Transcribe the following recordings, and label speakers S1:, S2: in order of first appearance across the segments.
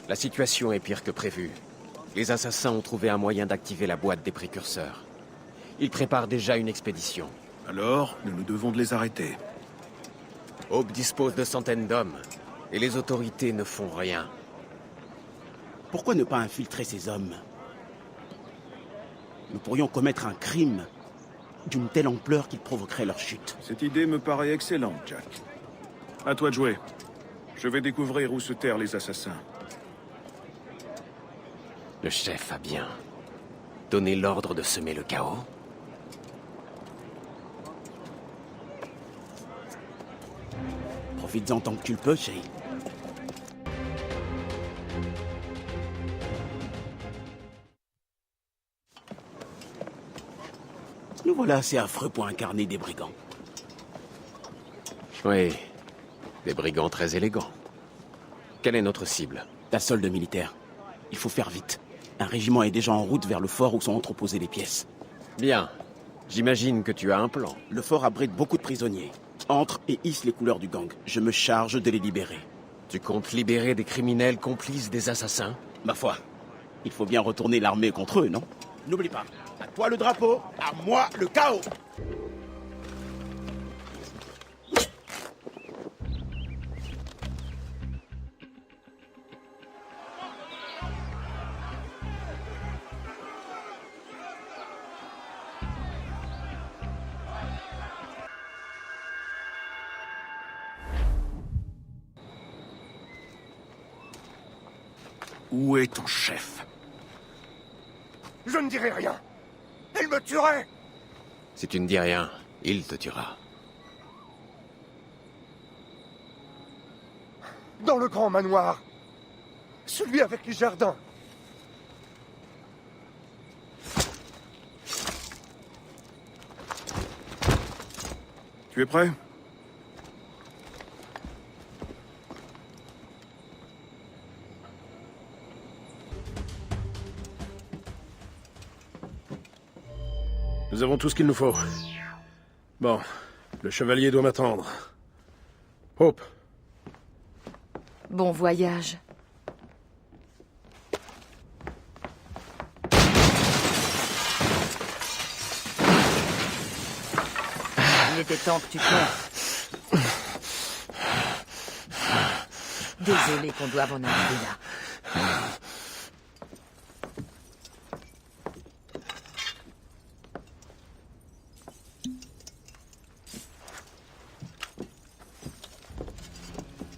S1: La situation est pire que prévu. Les assassins ont trouvé un moyen d'activer la boîte des précurseurs. Ils préparent déjà une expédition.
S2: Alors, nous devons de les arrêter.
S1: Hope dispose de centaines d'hommes, et les autorités ne font rien.
S3: Pourquoi ne pas infiltrer ces hommes? Nous pourrions commettre un crime d'une telle ampleur qu'il provoquerait leur chute.
S2: Cette idée me paraît excellente, Jack. À toi de jouer. Je vais découvrir où se terrent les assassins.
S1: Le chef a bien donné l'ordre de semer le chaos.
S3: Profites-en tant que tu le peux, chérie. Nous voilà assez affreux pour incarner des brigands.
S1: Oui, des brigands très élégants. Quelle est notre cible?
S3: La solde militaire. Il faut faire vite. Un régiment est déjà en route vers le fort où sont entreposées les pièces.
S1: Bien. J'imagine que tu as un plan.
S3: Le fort abrite beaucoup de prisonniers. Entre et hisse les couleurs du gang. Je me charge de les libérer.
S1: Tu comptes libérer des criminels complices des assassins?
S3: Ma foi, il faut bien retourner l'armée contre eux, non? N'oublie pas, à toi le drapeau, à moi le chaos.
S2: Où est ton chef?
S4: Je ne dirai rien. Elle me tuerait.
S1: Si tu ne dis rien, il te tuera.
S4: Dans le grand manoir. Celui avec les jardins.
S2: Tu es prêt?
S5: Nous avons tout ce qu'il nous faut. Bon, le chevalier doit m'attendre. Hope.
S6: Bon voyage. Il était temps que tu cours. Désolé qu'on doive en arriver là.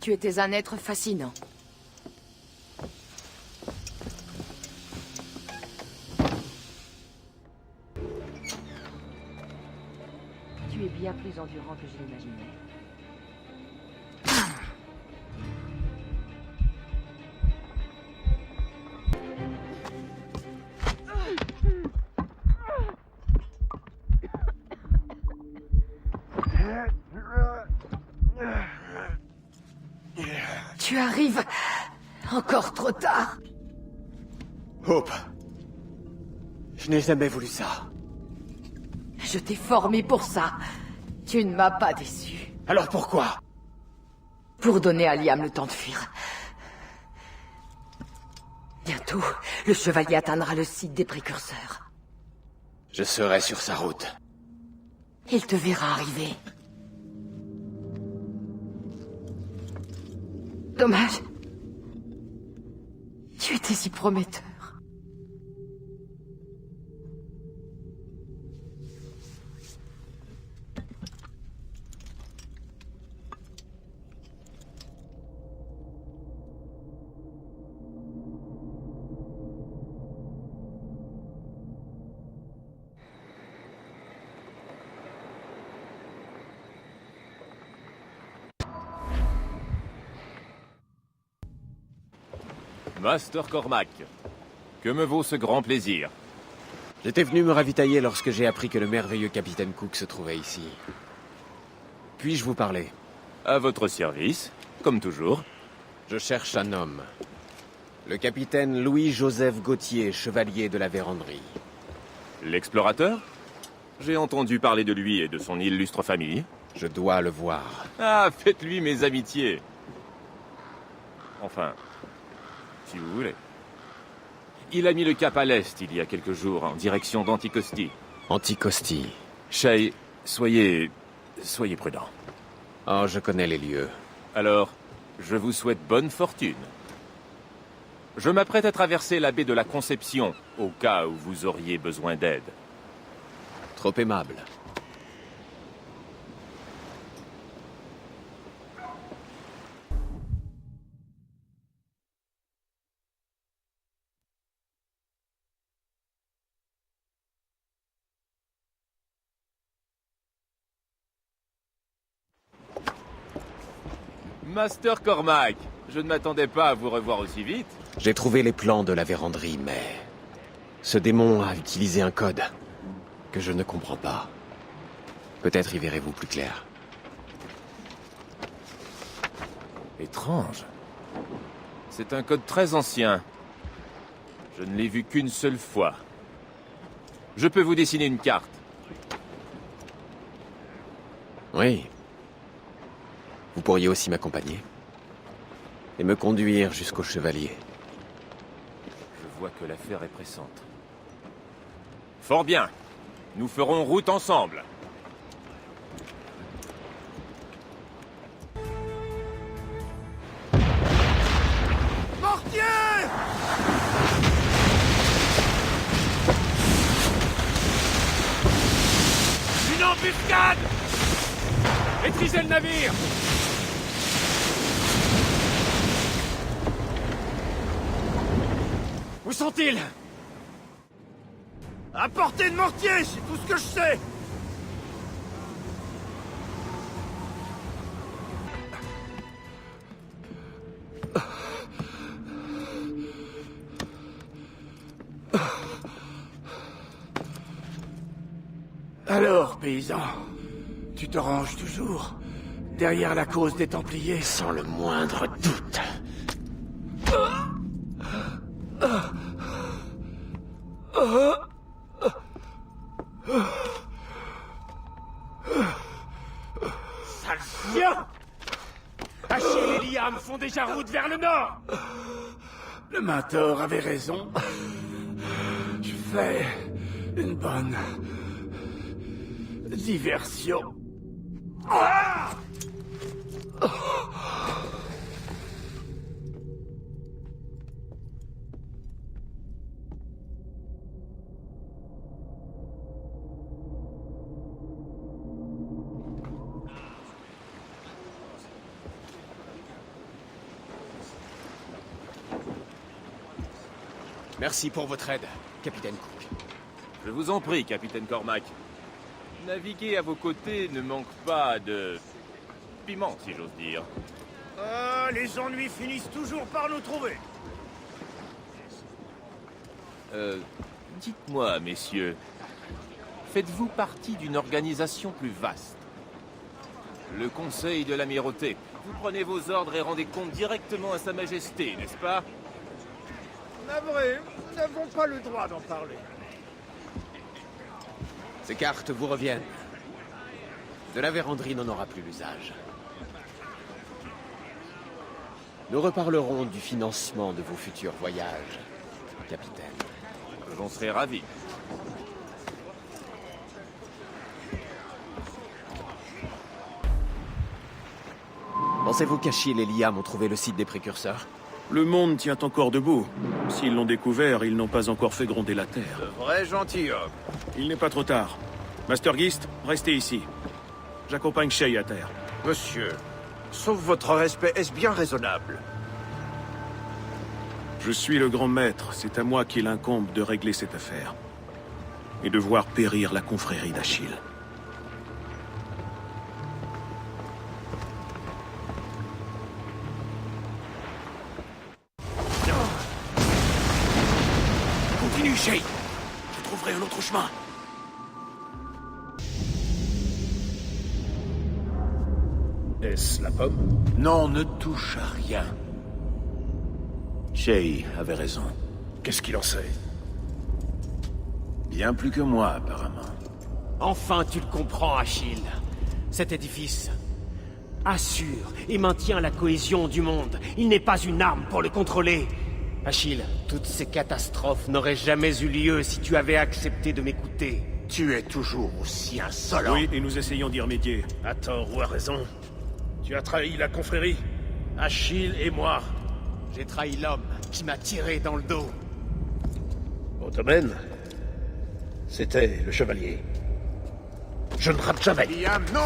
S6: Tu étais un être fascinant. Tu es bien plus endurant que je l'imaginais. Tu arrives encore trop tard.
S1: Hope. Je n'ai jamais voulu ça.
S6: Je t'ai formé pour ça. Tu ne m'as pas déçu.
S1: Alors pourquoi?
S6: Pour donner à Liam le temps de fuir. Bientôt, le chevalier atteindra le site des précurseurs.
S1: Je serai sur sa route.
S6: Il te verra arriver. Dommage. Tu étais si prometteur.
S7: Master Cormac, que me vaut ce grand plaisir?
S1: J'étais venu me ravitailler lorsque j'ai appris que le merveilleux capitaine Cook se trouvait ici. Puis-je vous parler?
S7: À votre service, comme toujours.
S1: Je cherche un homme. Le capitaine Louis-Joseph Gauthier, chevalier de la Vérandrie.
S7: L'explorateur? J'ai entendu parler de lui et de son illustre famille.
S1: Je dois le voir.
S7: Ah, faites-lui mes amitiés. Enfin, si vous voulez. Il a mis le cap à l'est il y a quelques jours, en direction d'Anticosti.
S1: Anticosti.
S7: Shay, soyez prudent.
S1: Oh, je connais les lieux.
S7: Alors, je vous souhaite bonne fortune. Je m'apprête à traverser la baie de la Conception, au cas où vous auriez besoin d'aide.
S1: Trop aimable.
S7: Master Cormac, je ne m'attendais pas à vous revoir aussi vite.
S1: J'ai trouvé les plans de la véranderie, mais... ce démon a utilisé un code que je ne comprends pas. Peut-être y verrez-vous plus clair.
S7: Étrange. C'est un code très ancien. Je ne l'ai vu qu'une seule fois. Je peux vous dessiner une carte.
S1: Oui. Vous pourriez aussi m'accompagner. Et me conduire jusqu'au chevalier.
S7: Je vois que l'affaire est pressante. Fort bien. Nous ferons route ensemble.
S4: Mortier!
S1: Une embuscade! Maîtrisez le navire! Où sont-ils?
S4: À portée de mortier, c'est tout ce que je sais! Alors, paysan, tu te ranges toujours derrière la cause des Templiers?
S1: Sans le moindre doute.
S4: Sale chien! Achille et Liam font déjà route vers le nord! Le mentor avait raison. Je fais une bonne diversion. Ah!
S1: Merci pour votre aide, capitaine Cook.
S7: Je vous en prie, capitaine Cormac. Naviguer à vos côtés ne manque pas de... piment, si j'ose dire.
S4: Les ennuis finissent toujours par nous trouver.
S7: Dites-moi, messieurs, faites-vous partie d'une organisation plus vaste? Le Conseil de l'Amirauté. Vous prenez vos ordres et rendez compte directement à Sa Majesté, n'est-ce pas?
S4: Navré, nous n'avons pas le droit d'en parler.
S1: Ces cartes vous reviennent. De la véranderie n'en aura plus l'usage. Nous reparlerons du financement de vos futurs voyages, capitaine.
S7: J'en serais ravi.
S1: Pensez-vous qu'Achille et Liam ont trouvé le site des précurseurs?
S2: Le monde tient encore debout. S'ils l'ont découvert, ils n'ont pas encore fait gronder la terre.
S4: Vrai gentilhomme.
S2: Il n'est pas trop tard. Master Gist, restez ici. J'accompagne Shay à terre.
S4: Monsieur, sauf votre respect, est-ce bien raisonnable?
S2: Je suis le grand maître, c'est à moi qu'il incombe de régler cette affaire. Et de voir périr la confrérie d'Achille.
S4: Continue, Shay. Je trouverai un autre chemin.
S5: Est-ce la pomme?
S4: Non, ne touche à rien. Shay avait raison.
S5: Qu'est-ce qu'il en sait?
S4: Bien plus que moi, apparemment.
S8: Enfin, tu le comprends, Achille. Cet édifice assure et maintient la cohésion du monde. Il n'est pas une arme pour le contrôler. Achille, toutes ces catastrophes n'auraient jamais eu lieu si tu avais accepté de m'écouter.
S4: Tu es toujours aussi insolent.
S2: Oui, et nous essayons d'y remédier.
S5: À tort ou à raison, tu as trahi la confrérie. Achille et moi.
S8: J'ai trahi l'homme qui m'a tiré dans le dos.
S5: Au domaine, c'était le chevalier. Je ne rate jamais.
S4: Liam, non!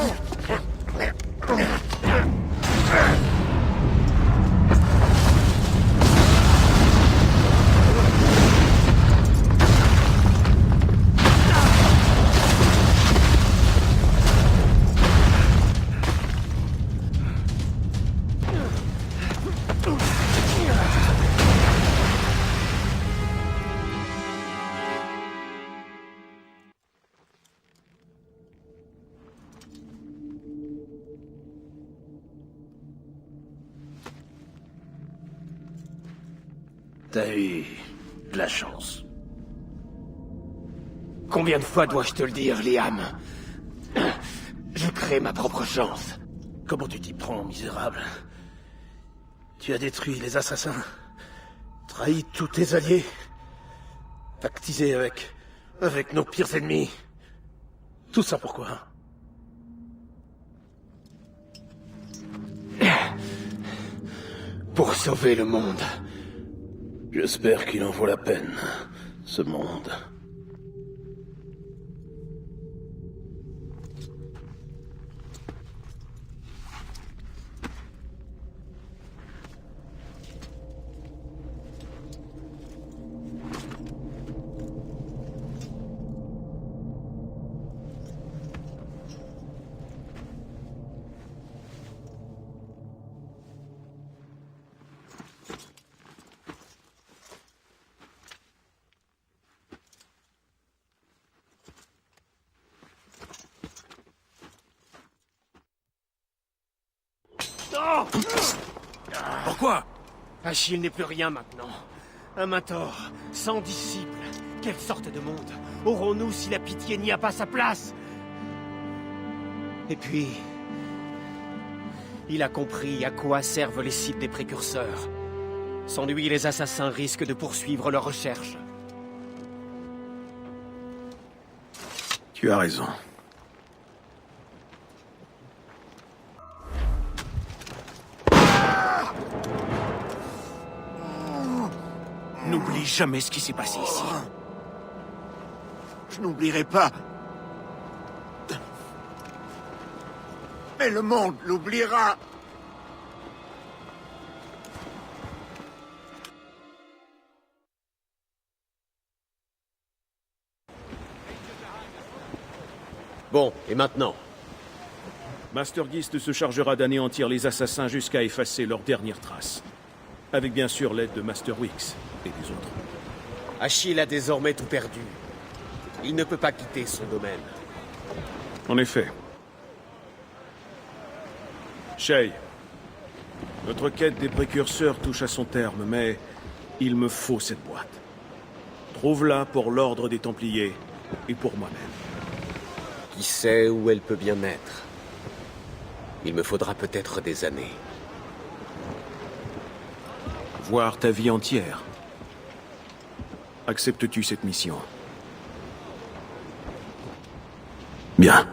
S5: T'as eu de la chance.
S8: Combien de fois dois-je te le dire, Liam? Je crée ma propre chance.
S5: Comment tu t'y prends, misérable? Tu as détruit les assassins, trahi tous tes alliés, pactisé avec nos pires ennemis. Tout ça pourquoi?
S8: Pour sauver le monde.
S5: J'espère qu'il en vaut la peine, ce monde.
S2: Pourquoi?
S8: Achille n'est plus rien maintenant. Un mentor, sans disciples. Quelle sorte de monde aurons-nous si la pitié n'y a pas sa place? Et puis, il a compris à quoi servent les cibles des précurseurs. Sans lui, les assassins risquent de poursuivre leurs recherches.
S2: Tu as raison. N'oublie jamais ce qui s'est passé ici.
S4: Je n'oublierai pas. Mais le monde l'oubliera.
S1: Bon, et maintenant?
S2: Master Gist se chargera d'anéantir les assassins jusqu'à effacer leurs dernières traces. Avec bien sûr l'aide de Master Wix et des autres.
S1: Achille a désormais tout perdu. Il ne peut pas quitter son domaine.
S2: En effet. Shay, notre quête des précurseurs touche à son terme, mais il me faut cette boîte. Trouve-la pour l'ordre des Templiers et pour moi-même.
S1: Qui sait où elle peut bien être? Il me faudra peut-être des années.
S2: Voir ta vie entière. Acceptes-tu cette mission? Bien.